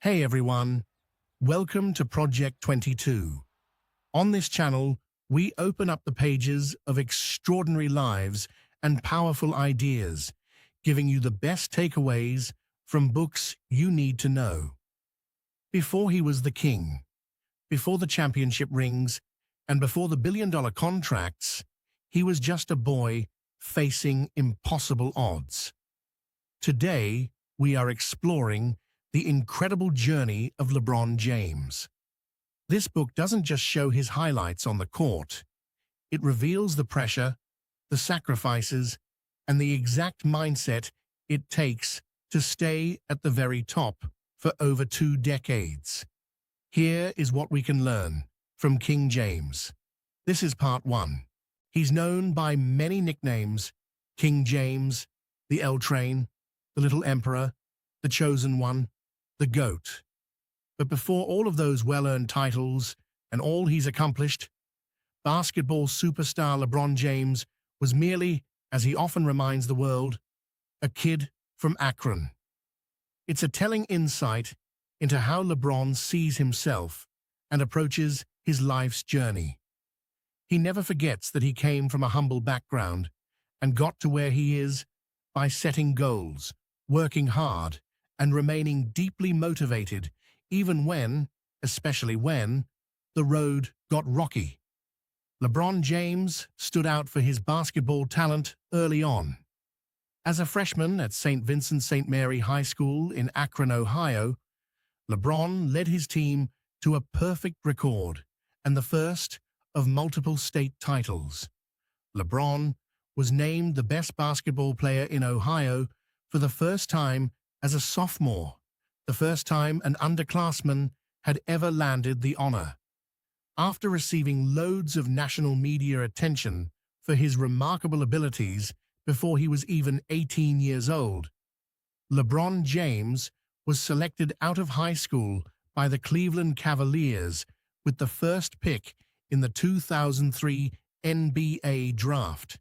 Hey everyone, welcome to Project 22. On this channel, we open up the pages of extraordinary lives and powerful ideas, giving you the best takeaways from books you need to know. Before he was the king, before the championship rings, and before the billion-dollar contracts, he was just a boy facing impossible odds. Today, we are exploring the incredible journey of LeBron James. This book doesn't just show his highlights on the court. It reveals the pressure, the sacrifices, and the exact mindset it takes to stay at the very top for over 2 decades. Here is what we can learn from King James. This is part 1. He's known by many nicknames: King James, the L-Train, the Little Emperor, the Chosen One, the GOAT. But before all of those well-earned titles and all he's accomplished, basketball superstar LeBron James was merely, as he often reminds the world, a kid from Akron. It's a telling insight into how LeBron sees himself and approaches his life's journey. He never forgets that he came from a humble background and got to where he is by setting goals, working hard, and remaining deeply motivated even when, especially when, the road got rocky. LeBron James stood out for his basketball talent early on. As a freshman at St. Vincent St. Mary High School in Akron, Ohio, LeBron led his team to a perfect record and the first of multiple state titles. LeBron was named the best basketball player in Ohio for the first time as a sophomore, the first time an underclassman had ever landed the honor. After receiving loads of national media attention for his remarkable abilities before he was even 18 years old, LeBron James was selected out of high school by the Cleveland Cavaliers with the first pick in the 2003 NBA draft.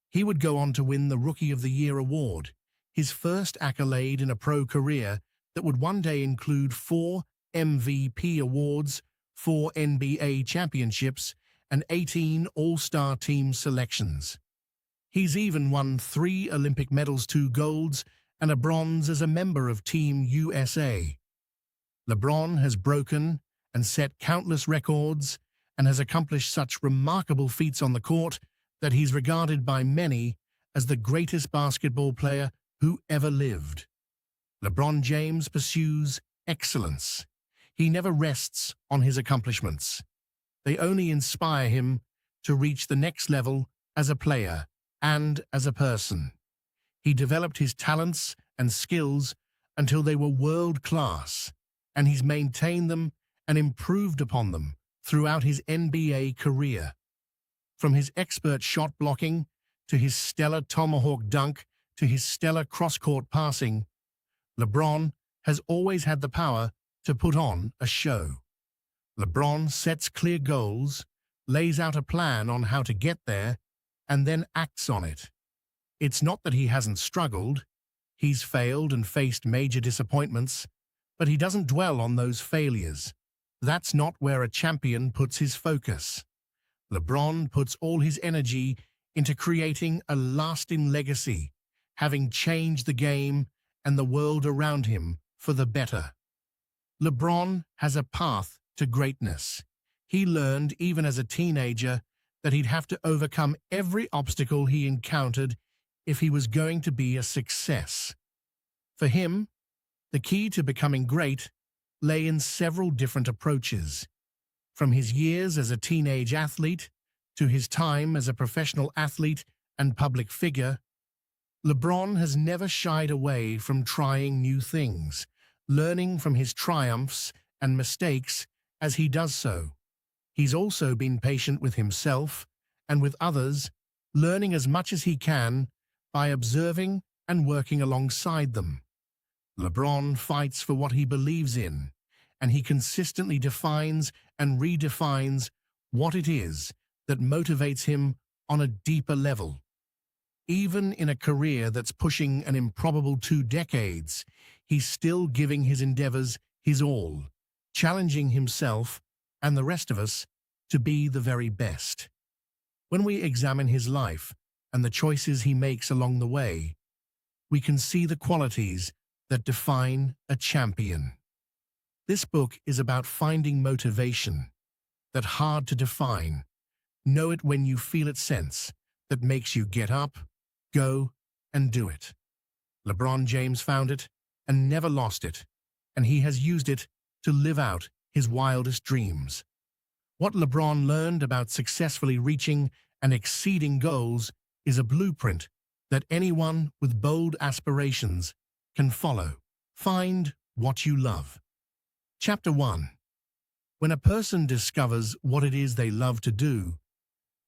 He would go on to win the Rookie of the Year award, his first accolade in a pro career that would one day include 4 MVP awards, 4 NBA championships, and 18 All-Star team selections. He's even won 3 Olympic medals, 2 golds, and a bronze as a member of Team USA. LeBron has broken and set countless records and has accomplished such remarkable feats on the court that he's regarded by many as the greatest basketball player who ever lived. LeBron James pursues excellence. He never rests on his accomplishments. They only inspire him to reach the next level as a player and as a person. He developed his talents and skills until they were world-class, and he's maintained them and improved upon them throughout his NBA career. From his expert shot blocking to his stellar tomahawk dunk to his stellar cross-court passing, LeBron has always had the power to put on a show. LeBron sets clear goals, lays out a plan on how to get there, and then acts on it. It's not that he hasn't struggled. He's failed and faced major disappointments, but he doesn't dwell on those failures. That's not where a champion puts his focus. LeBron puts all his energy into creating a lasting legacy, having changed the game and the world around him for the better. LeBron has a path to greatness. He learned even as a teenager that he'd have to overcome every obstacle he encountered if he was going to be a success. For him, the key to becoming great lay in several different approaches. From his years as a teenage athlete to his time as a professional athlete and public figure, LeBron has never shied away from trying new things, learning from his triumphs and mistakes as he does so. He's also been patient with himself and with others, learning as much as he can by observing and working alongside them. LeBron fights for what he believes in, and he consistently defines and redefines what it is that motivates him on a deeper level. Even in a career that's pushing an improbable 2 decades, he's still giving his endeavors his all, challenging himself and the rest of us to be the very best. When we examine his life and the choices he makes along the way, we can see the qualities that define a champion. This book is about finding motivation, that hard to define, know it when you feel it sense, that makes you get up, go, and do it. LeBron James found it and never lost it, and he has used it to live out his wildest dreams. What LeBron learned about successfully reaching and exceeding goals is a blueprint that anyone with bold aspirations can follow. Find what you love. Chapter 1. When a person discovers what it is they love to do,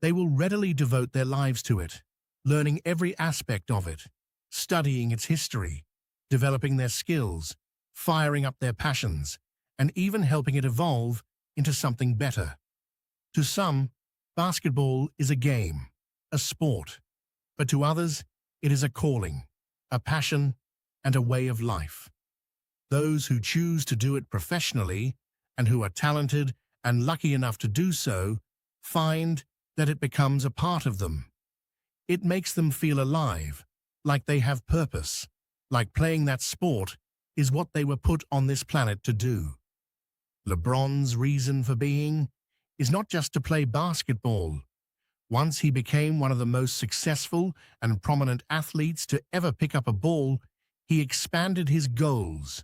they will readily devote their lives to it, learning every aspect of it, studying its history, developing their skills, firing up their passions, and even helping it evolve into something better. To some, basketball is a game, a sport, but to others, it is a calling, a passion, and a way of life. Those who choose to do it professionally and who are talented and lucky enough to do so find that it becomes a part of them. It makes them feel alive, like they have purpose, like playing that sport is what they were put on this planet to do. LeBron's reason for being is not just to play basketball. Once he became one of the most successful and prominent athletes to ever pick up a ball, he expanded his goals.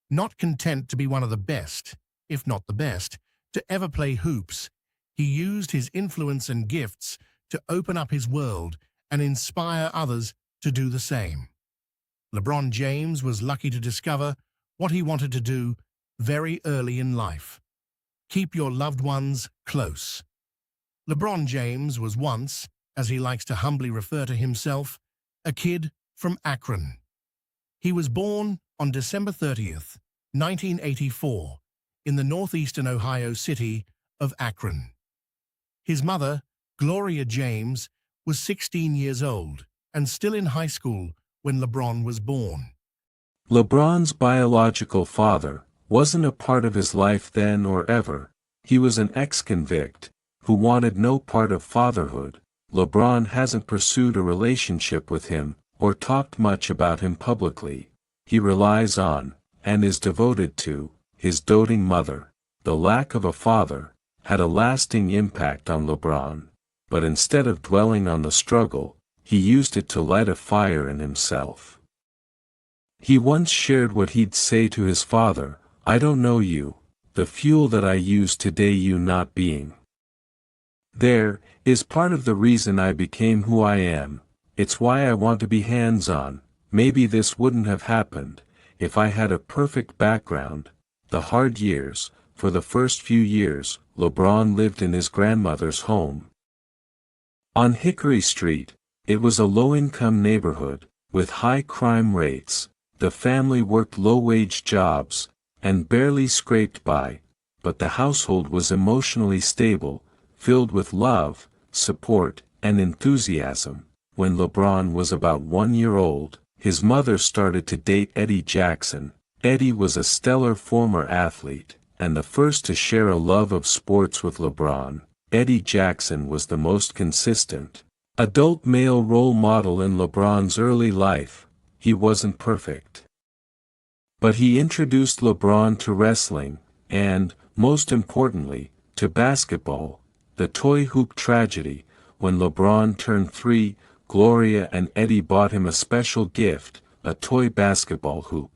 Not content to be one of the best, if not the best, to ever play hoops, he used his influence and gifts to open up his world and inspire others to do the same. LeBron James was lucky to discover what he wanted to do very early in life. Keep your loved ones close. LeBron James was once, as he likes to humbly refer to himself, a kid from Akron. He was born on December 30th, 1984, in the northeastern Ohio city of Akron. His mother, Gloria James, was 16 years old and still in high school when LeBron was born. LeBron's biological father wasn't a part of his life then or ever. He was an ex-convict who wanted no part of fatherhood. LeBron hasn't pursued a relationship with him or talked much about him publicly. He relies on, and is devoted to, his doting mother. The lack of a father had a lasting impact on LeBron, but instead of dwelling on the struggle, he used it to light a fire in himself. He once shared what he'd say to his father, "I don't know you, the fuel that I use today you not being. There is part of the reason I became who I am. It's why I want to be hands-on. Maybe this wouldn't have happened if I had a perfect background." The hard years. For the first few years, LeBron lived in his grandmother's home on Hickory Street. It was a low-income neighborhood with high crime rates. The family worked low-wage jobs and barely scraped by, but the household was emotionally stable, filled with love, support, and enthusiasm. When LeBron was about 1 year old, his mother started to date Eddie Jackson. Eddie was a stellar former athlete, and the first to share a love of sports with LeBron. Eddie Jackson was the most consistent adult male role model in LeBron's early life. He wasn't perfect, but he introduced LeBron to wrestling, and, most importantly, to basketball. The toy hoop tragedy. When LeBron turned 3, Gloria and Eddie bought him a special gift, a toy basketball hoop.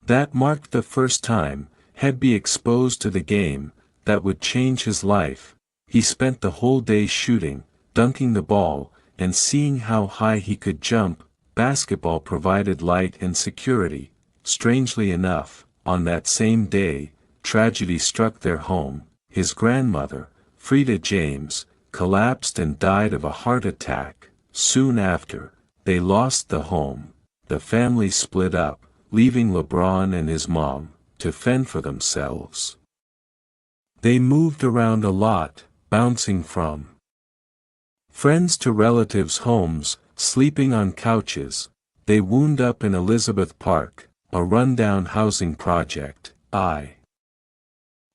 That marked the first time he'd be exposed to the game that would change his life. He spent the whole day shooting, dunking the ball, and seeing how high he could jump. Basketball provided light and security. Strangely enough, on that same day, tragedy struck their home. His grandmother, Frida James, collapsed and died of a heart attack. Soon after, they lost the home. The family split up, leaving LeBron and his mom to fend for themselves. They moved around a lot, bouncing from friends to relatives' homes, sleeping on couches. They wound up in Elizabeth Park, a rundown housing project.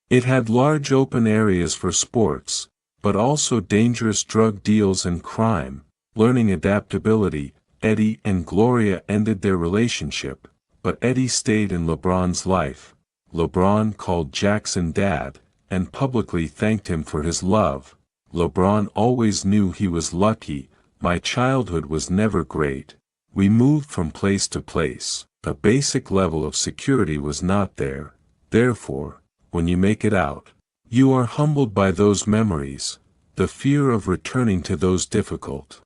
It had large open areas for sports, but also dangerous drug deals and crime. Learning adaptability, Eddie and Gloria ended their relationship, but Eddie stayed in LeBron's life. LeBron called Jackson dad, and publicly thanked him for his love. LeBron always knew he was lucky. My childhood was never great. We moved from place to place. A basic level of security was not there. Therefore, when you make it out, you are humbled by those memories. The fear of returning to those difficult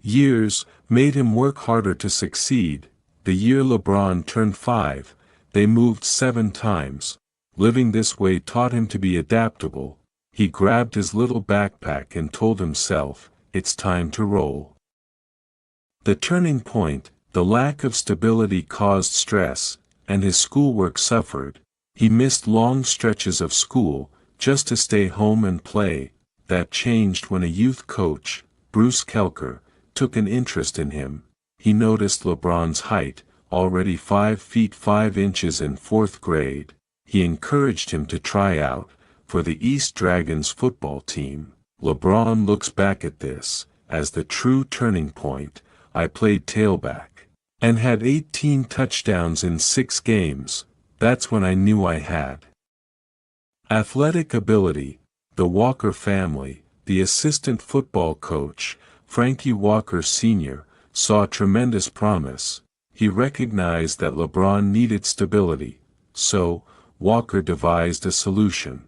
years made him work harder to succeed. The year LeBron turned 5, they moved 7 times. Living this way taught him to be adaptable. He grabbed his little backpack and told himself, it's time to roll. The turning point, the lack of stability caused stress, and his schoolwork suffered. He missed long stretches of school, just to stay home and play. That changed when a youth coach, Bruce Kelker, took an interest in him. He noticed LeBron's height, already 5 feet 5 inches in 4th grade. He encouraged him to try out for the East Dragons football team. LeBron looks back at this as the true turning point. I played tailback and had 18 touchdowns in 6 games. That's when I knew I had athletic ability. The Walker family, the assistant football coach, Frankie Walker Sr., saw tremendous promise. He recognized that LeBron needed stability, so Walker devised a solution.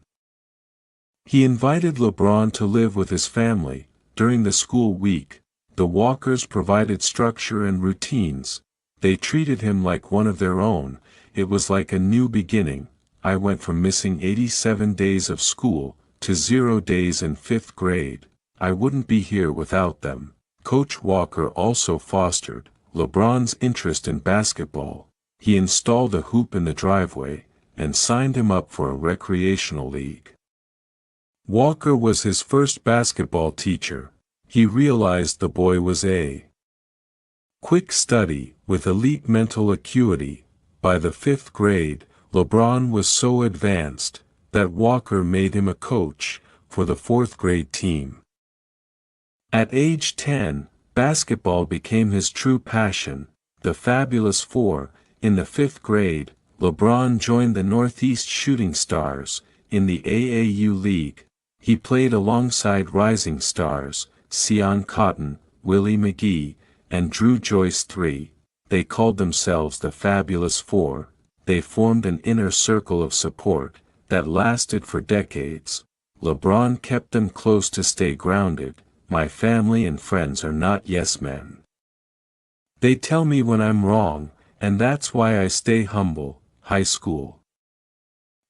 He invited LeBron to live with his family. During the school week, the Walkers provided structure and routines. They treated him like one of their own. It was like a new beginning. I went from missing 87 days of school to 0 days in 5th grade. I wouldn't be here without them. Coach Walker also fostered LeBron's interest in basketball. He installed a hoop in the driveway and signed him up for a recreational league. Walker was his first basketball teacher. He realized the boy was a quick study with elite mental acuity. By the 5th grade, LeBron was so advanced that Walker made him a coach for the 4th grade team. At age 10, basketball became his true passion. The Fabulous Four. In the 5th grade, LeBron joined the Northeast Shooting Stars in the AAU League. He played alongside rising stars, Sion Cotton, Willie McGee, and Drew Joyce III. They called themselves the Fabulous Four. They formed an inner circle of support that lasted for decades. LeBron kept them close to stay grounded. My family and friends are not yes men. They tell me when I'm wrong, and that's why I stay humble. High school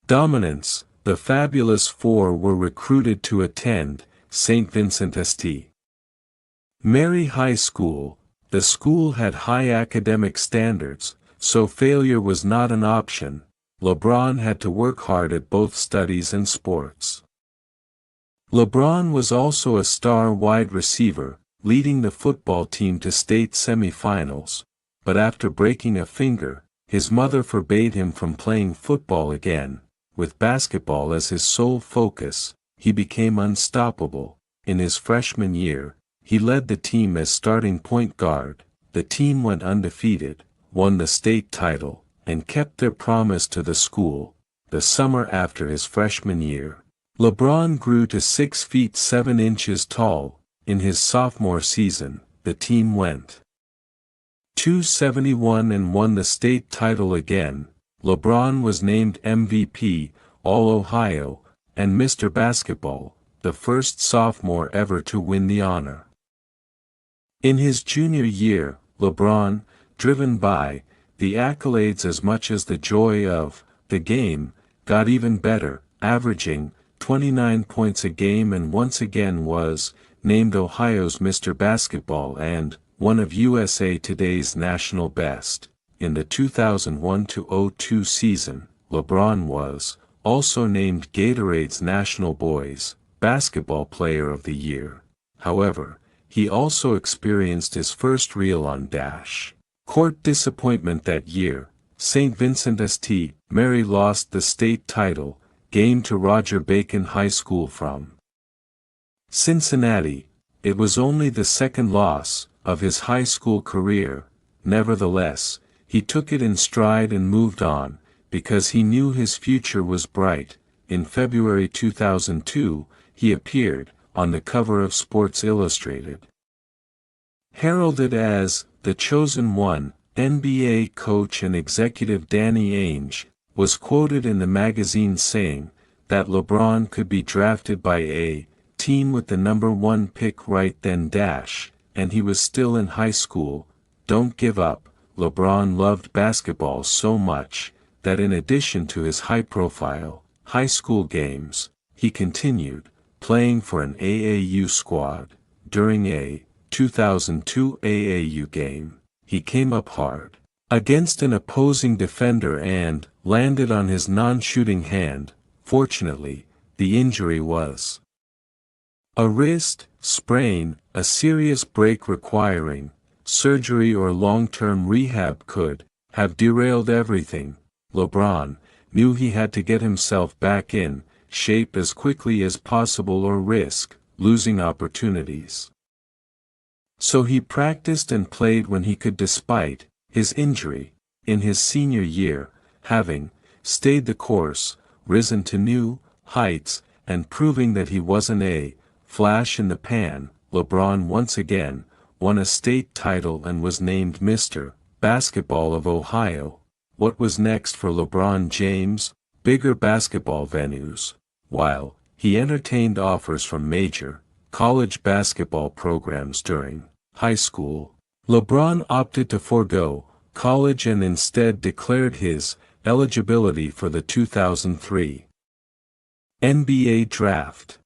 dominance. The Fabulous Four were recruited to attend St. Vincent St. Mary High School. The school had high academic standards, so failure was not an option. LeBron had to work hard at both studies and sports. LeBron was also a star wide receiver, leading the football team to state semifinals, but after breaking a finger, his mother forbade him from playing football again. With basketball as his sole focus, he became unstoppable. In his freshman year, he led the team as starting point guard. The team went undefeated, won the state title, and kept their promise to the school. The summer after his freshman year, LeBron grew to 6 feet 7 inches tall. In his sophomore season, the team went 271 and won the state title again. LeBron was named MVP, All-Ohio, and Mr. Basketball, the first sophomore ever to win the honor. In his junior year, LeBron, driven by the accolades as much as the joy of the game, got even better, averaging 29 points a game and once again was named Ohio's Mr. Basketball and one of USA Today's national best. In the 2001-02 season, LeBron was also named Gatorade's National Boys Basketball Player of the Year. However, he also experienced his first real on-court disappointment that year. St. Vincent St. Mary lost the state title game to Roger Bacon High School from Cincinnati. It was only the second loss of his high school career. Nevertheless, he took it in stride and moved on, because he knew his future was bright. In February 2002, he appeared on the cover of Sports Illustrated. Heralded as the chosen one, NBA coach and executive Danny Ainge was quoted in the magazine saying that LeBron could be drafted by a team with the number 1 pick right then and he was still in high school. Don't give up. LeBron loved basketball so much that in addition to his high-profile high school games, he continued playing for an AAU squad. During a 2002 AAU game, he came up hard against an opposing defender and landed on his non-shooting hand. Fortunately, the injury was a wrist sprain. A serious break requiring surgery or long-term rehab could have derailed everything. LeBron knew he had to get himself back in shape as quickly as possible or risk losing opportunities. So he practiced and played when he could despite his injury. In his senior year, having stayed the course, risen to new heights, and proving that he wasn't a flash in the pan, LeBron once again won a state title and was named Mr. Basketball of Ohio. What was next for LeBron James? Bigger basketball venues. While he entertained offers from major college basketball programs during high school, LeBron opted to forego college and instead declared his eligibility for the 2003 NBA Draft.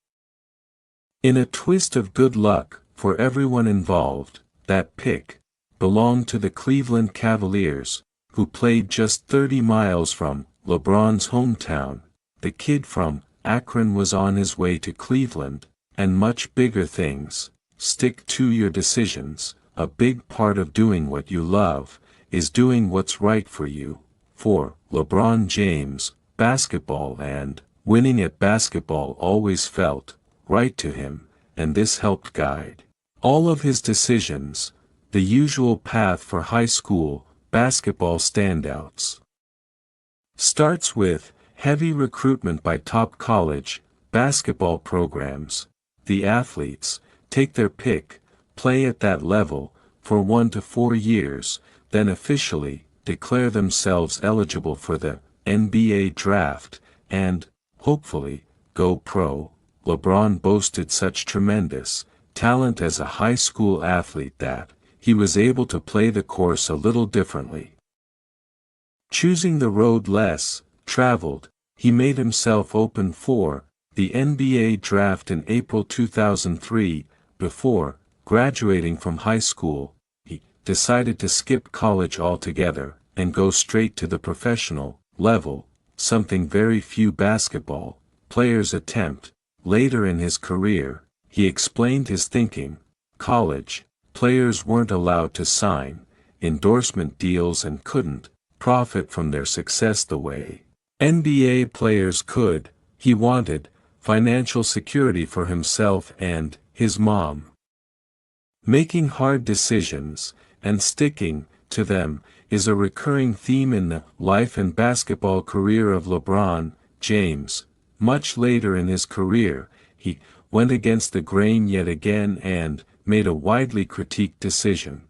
In a twist of good luck for everyone involved, that pick belonged to the Cleveland Cavaliers, who played just 30 miles from LeBron's hometown. The kid from Akron was on his way to Cleveland, and much bigger things. Stick to your decisions. A big part of doing what you love is doing what's right for you. For LeBron James, basketball and winning at basketball always felt right to him, and this helped guide all of his decisions. The usual path for high school basketball standouts starts with heavy recruitment by top college basketball programs. The athletes take their pick, play at that level for 1 to 4 years, then officially declare themselves eligible for the NBA draft, and, hopefully, go pro. LeBron boasted such tremendous talent as a high school athlete that he was able to play the course a little differently. Choosing the road less traveled, he made himself open for the NBA draft in April 2003. Before graduating from high school, he decided to skip college altogether and go straight to the professional level, something very few basketball players attempt. Later in his career, he explained his thinking. College players weren't allowed to sign endorsement deals and couldn't profit from their success the way NBA players could. He wanted financial security for himself and his mom. Making hard decisions and sticking to them is a recurring theme in the life and basketball career of LeBron James. Much later in his career, he went against the grain yet again and made a widely critiqued decision.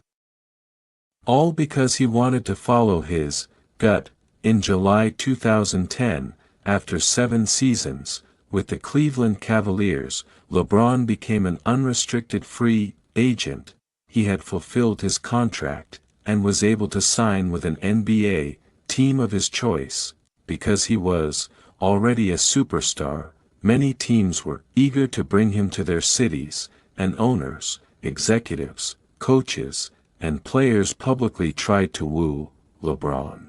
All because he wanted to follow his gut. In July 2010, after 7 seasons with the Cleveland Cavaliers, LeBron became an unrestricted free agent. He had fulfilled his contract and was able to sign with an NBA team of his choice. Because he was already a superstar, many teams were eager to bring him to their cities, and owners, executives, coaches, and players publicly tried to woo LeBron.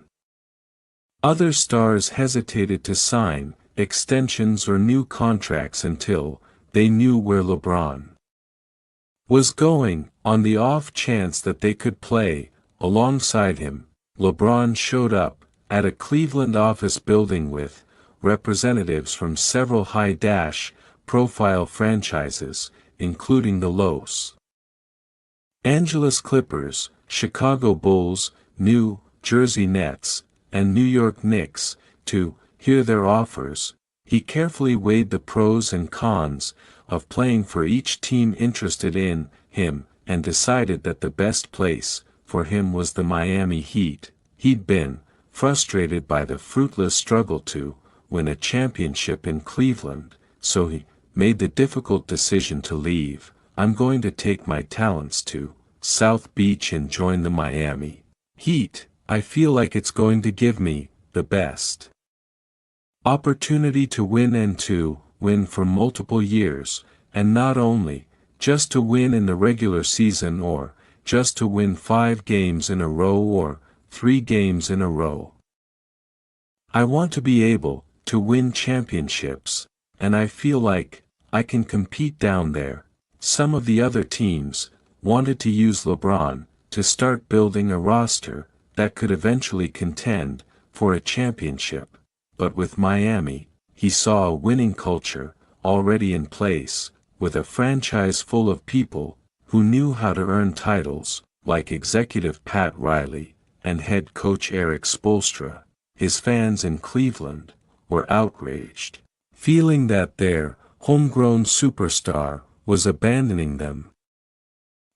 Other stars hesitated to sign extensions or new contracts until they knew where LeBron was going. On the off chance that they could play alongside him, LeBron showed up at a Cleveland office building with representatives from several high-profile franchises, including the Los Angeles Clippers, Chicago Bulls, New Jersey Nets, and New York Knicks, to hear their offers. He carefully weighed the pros and cons of playing for each team interested in him, and decided that the best place for him was the Miami Heat. He'd been frustrated by the fruitless struggle to win a championship in Cleveland, so he made the difficult decision to leave. I'm going to take my talents to South Beach and join the Miami Heat. I feel like it's going to give me the best opportunity to win and to win for multiple years, and not only just to win in the regular season or just to win 5 games in a row or 3 games in a row. I want to be able to win championships, and I feel like I can compete down there. Some of the other teams wanted to use LeBron to start building a roster that could eventually contend for a championship, but with Miami, he saw a winning culture already in place, with a franchise full of people who knew how to earn titles, like executive Pat Riley and head coach Eric Spoelstra. His fans in Cleveland were outraged, feeling that their homegrown superstar was abandoning them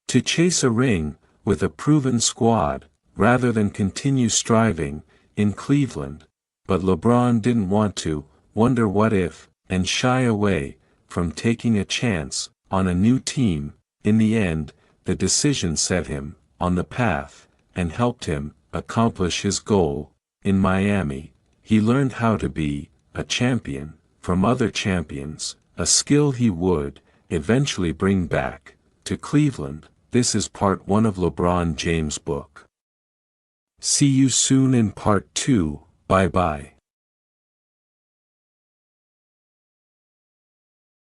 to chase a ring with a proven squad, rather than continue striving in Cleveland. But LeBron didn't want to wonder what if, and shy away from taking a chance on a new team. In the end, the decision set him on the path and helped him accomplish his goal. In Miami, he learned how to be a champion from other champions, a skill he would eventually bring back to Cleveland. This is part 1 of LeBron James' book. See you soon in part 2. Bye bye.